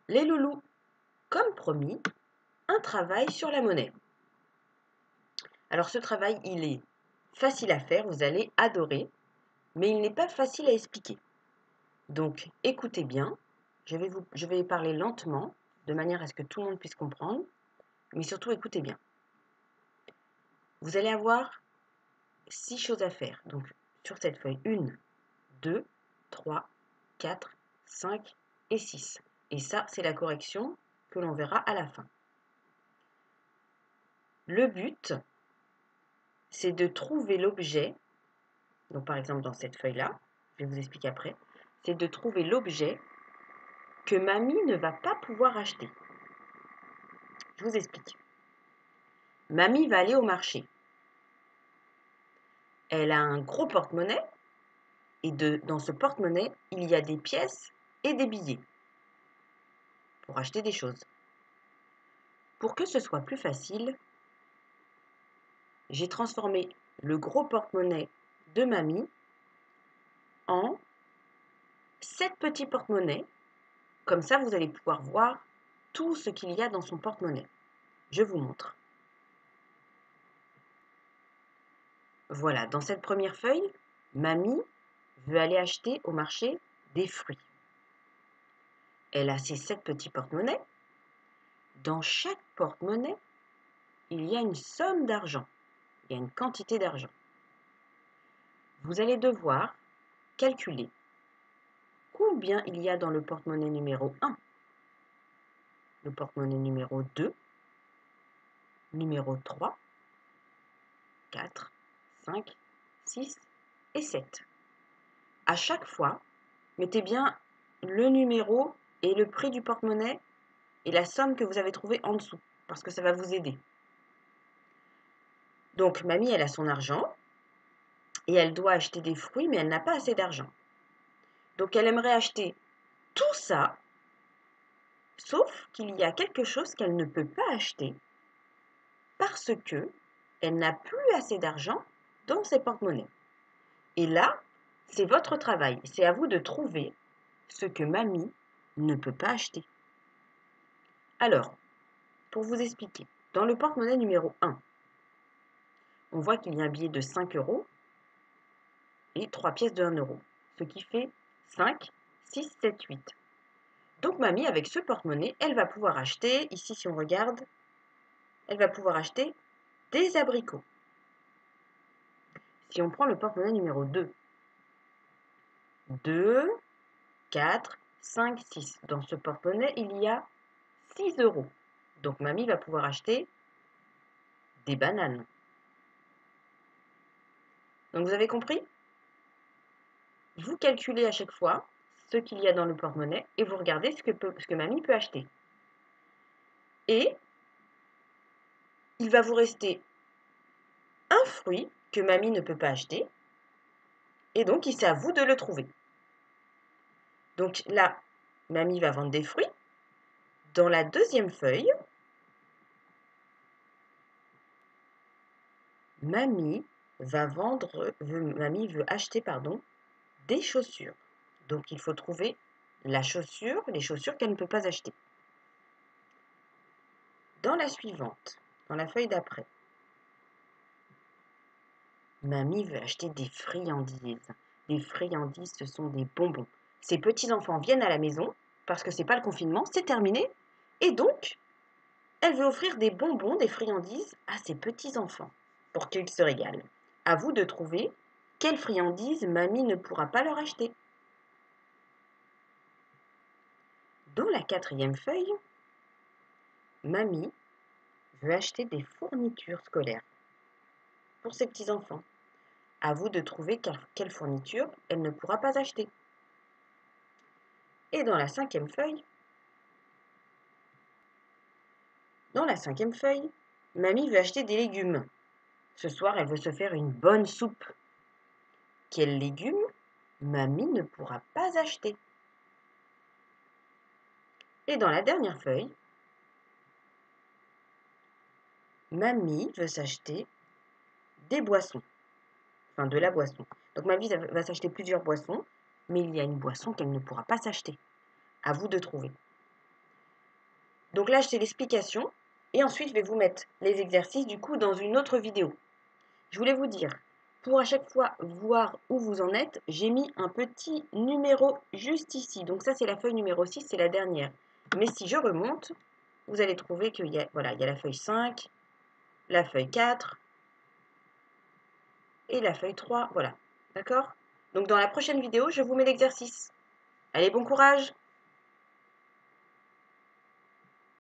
Les loulous, comme promis, un travail sur la monnaie. Alors ce travail, il est facile à faire, vous allez adorer, mais il n'est pas facile à expliquer. Donc écoutez bien, je vais parler lentement, de manière à ce que tout le monde puisse comprendre, mais surtout écoutez bien. Vous allez avoir 6 choses à faire. Donc sur cette feuille, 1, 2, 3, 4, 5 et 6. Et ça, c'est la correction que l'on verra à la fin. Le but, c'est de trouver l'objet, donc par exemple dans cette feuille-là, je vais vous expliquer après, c'est de trouver l'objet que mamie ne va pas pouvoir acheter. Je vous explique. Mamie va aller au marché. Elle a un gros porte-monnaie et dans ce porte-monnaie, il y a des pièces et des billets pour acheter des choses. Pour que ce soit plus facile, j'ai transformé le gros porte-monnaie de mamie en 7 petits porte-monnaies. Comme ça, vous allez pouvoir voir tout ce qu'il y a dans son porte-monnaie. Je vous montre. Voilà, dans cette première feuille, mamie veut aller acheter au marché des fruits. Elle a ses 7 petits porte-monnaies. Dans chaque porte-monnaie, il y a une somme d'argent. Il y a une quantité d'argent. Vous allez devoir calculer combien il y a dans le porte-monnaie numéro 1, le porte-monnaie numéro 2, numéro 3, 4, 5, 6 et 7. À chaque fois, mettez bien le numéro et le prix du porte-monnaie et la somme que vous avez trouvée en dessous, parce que ça va vous aider. Donc, mamie, elle a son argent et elle doit acheter des fruits, mais elle n'a pas assez d'argent. Donc, elle aimerait acheter tout ça, sauf qu'il y a quelque chose qu'elle ne peut pas acheter parce que elle n'a plus assez d'argent dans ses porte-monnaies. Et là, c'est votre travail. C'est à vous de trouver ce que mamie ne peut pas acheter. Alors, pour vous expliquer, dans le porte-monnaie numéro 1, on voit qu'il y a un billet de 5 € et 3 pièces de 1 €, ce qui fait 5, 6, 7, 8. Donc mamie, avec ce porte-monnaie, elle va pouvoir acheter, ici si on regarde, elle va pouvoir acheter des abricots. Si on prend le porte-monnaie numéro 2, 2, 4, 5, 6. Dans ce porte-monnaie, il y a 6 €. Donc mamie va pouvoir acheter des bananes. Donc vous avez compris? Vous calculez à chaque fois ce qu'il y a dans le porte-monnaie et vous regardez ce que mamie peut acheter. Et il va vous rester un fruit que mamie ne peut pas acheter. Et donc, c'est à vous de le trouver. Donc là, mamie va vendre des fruits. Dans la deuxième feuille, mamie veut acheter des chaussures. Donc il faut trouver les chaussures qu'elle ne peut pas acheter. Dans la suivante, dans la feuille d'après, mamie veut acheter des friandises. Les friandises, ce sont des bonbons. Ses petits-enfants viennent à la maison parce que c'est pas le confinement, c'est terminé. Et donc, elle veut offrir des bonbons, des friandises à ses petits-enfants pour qu'ils se régalent. À vous de trouver quelles friandises mamie ne pourra pas leur acheter. Dans la quatrième feuille, mamie veut acheter des fournitures scolaires pour ses petits-enfants. À vous de trouver quelle fourniture elle ne pourra pas acheter. Et dans la cinquième feuille, mamie veut acheter des légumes. Ce soir, elle veut se faire une bonne soupe. Quels légumes mamie ne pourra pas acheter? Et dans la dernière feuille, mamie veut s'acheter des boissons, enfin de la boisson. Donc mamie va s'acheter plusieurs boissons, mais il y a une boisson qu'elle ne pourra pas s'acheter. À vous de trouver. Donc là, c'est l'explication. Et ensuite, je vais vous mettre les exercices du coup dans une autre vidéo. Je voulais vous dire, pour à chaque fois voir où vous en êtes, j'ai mis un petit numéro juste ici. Donc ça, c'est la feuille numéro 6, c'est la dernière. Mais si je remonte, vous allez trouver qu'il y a, voilà, il y a la feuille 5, la feuille 4 et la feuille 3. Voilà, d'accord? Donc dans la prochaine vidéo, je vous mets l'exercice. Allez, bon courage!